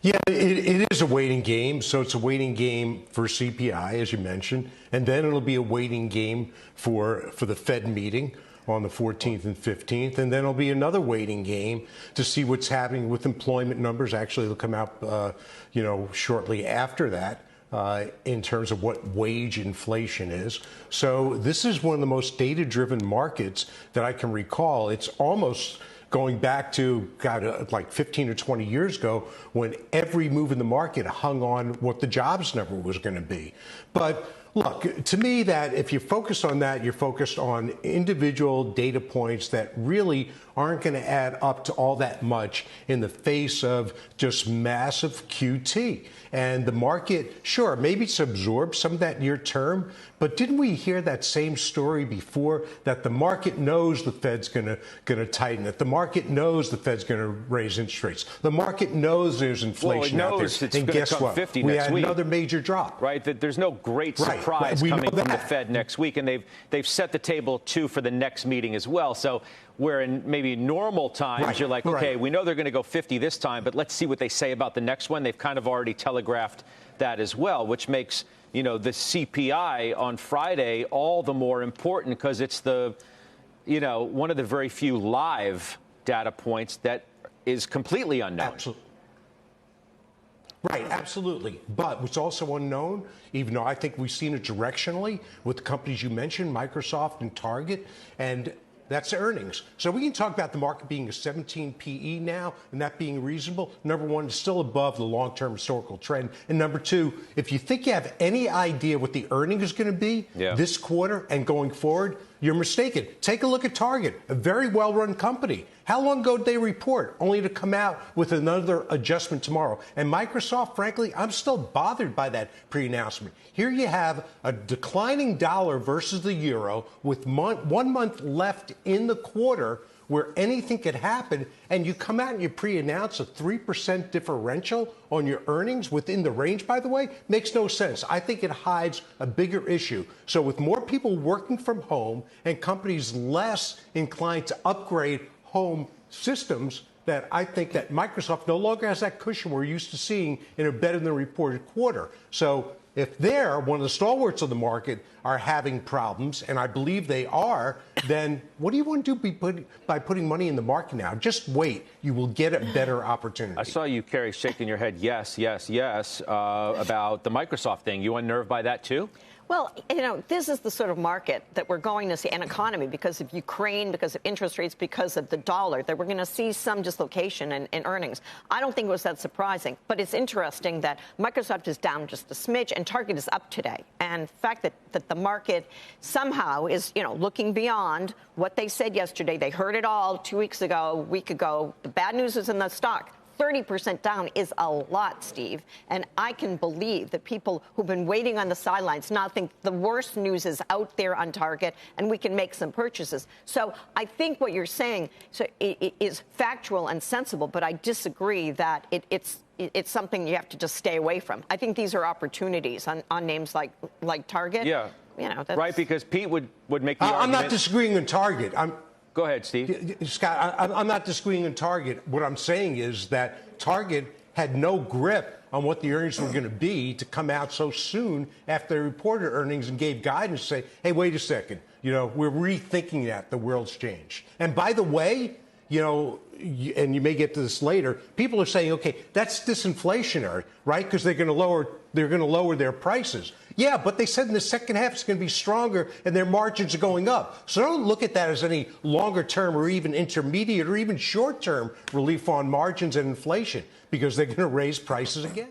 Yeah, it is a waiting game. So it's a waiting game for CPI, as you mentioned, and then it'll be a waiting game for the Fed meeting on the 14th and 15th, and then it'll be another waiting game to see what's happening with employment numbers. Actually, they'll come out, shortly after that. In terms of what wage inflation is. So this is one of the most data-driven markets that I can recall. It's almost going back to, like 15 or 20 years ago when every move in the market hung on what the jobs number was going to be. But look, to me, that if you focus on that, you're focused on individual data points that really aren't going to add up to all that much in the face of just massive QT. And the market, sure, maybe it's absorbed some of that near term, but didn't we hear that same story before, that the market knows the Fed's going to tighten it? The market knows the Fed's going to raise interest rates. The market knows there's inflation out there. And guess what? We had another major drop. Right? That there's no great surprise coming from the Fed next week, and they've set the table too for the next meeting as well. So where in maybe normal times you're like, okay, we know they're going to go 50 this time, but let's see what they say about the next one. They've kind of already telegraphed that as well, which makes, the CPI on Friday all the more important because it's the, one of the very few live data points that is completely unknown. Absolutely. Right, absolutely. But what's also unknown, even though I think we've seen it directionally with the companies you mentioned, Microsoft and Target, and that's earnings. So we can talk about the market being a 17 PE now and that being reasonable. Number one, it's still above the long-term historical trend. And number two, if you think you have any idea what the earnings is going to be this quarter and going forward, you're mistaken. Take a look at Target, a very well-run company. How long ago did they report, only to come out with another adjustment tomorrow? And Microsoft, frankly, I'm still bothered by that pre-announcement. Here you have a declining dollar versus the euro with 1 month left in the quarter where anything could happen, and you come out and you pre-announce a 3% differential on your earnings within the range, by the way, makes no sense. I think it hides a bigger issue. So with more people working from home and companies less inclined to upgrade home systems, that I think that Microsoft no longer has that cushion we're used to seeing in a better than reported quarter. So if they're, one of the stalwarts of the market, are having problems, and I believe they are, then what do you want to do by putting money in the market now? Just wait. You will get a better opportunity. I saw you, Kerry, shaking your head yes, yes, yes, about the Microsoft thing. You unnerved by that, too? Well, this is the sort of market that we're going to see, an economy, because of Ukraine, because of interest rates, because of the dollar, that we're going to see some dislocation in earnings. I don't think it was that surprising, but it's interesting that Microsoft is down just a smidge and Target is up today. And the fact that the market somehow is, looking beyond what they said yesterday. They heard it all 2 weeks ago, a week ago. The bad news is in the stock. 30% down is a lot, Steve. And I can believe that people who've been waiting on the sidelines now think the worst news is out there on Target and we can make some purchases. So I think what you're saying is factual and sensible, but I disagree that it's something you have to just stay away from. I think these are opportunities on names like Target. Yeah. That's right, because Pete would make the argument. I'm not disagreeing on Target. Go ahead, Steve. Scott, I'm not disagreeing on Target. What I'm saying is that Target had no grip on what the earnings were going to be to come out so soon after they reported earnings and gave guidance to say, hey, wait a second, we're rethinking that. The world's changed. And by the way, and you may get to this later, people are saying, okay, that's disinflationary, right? Because they're going to lower their prices. Yeah, but they said in the second half it's going to be stronger and their margins are going up. So don't look at that as any longer term or even intermediate or even short term relief on margins and inflation, because they're going to raise prices again.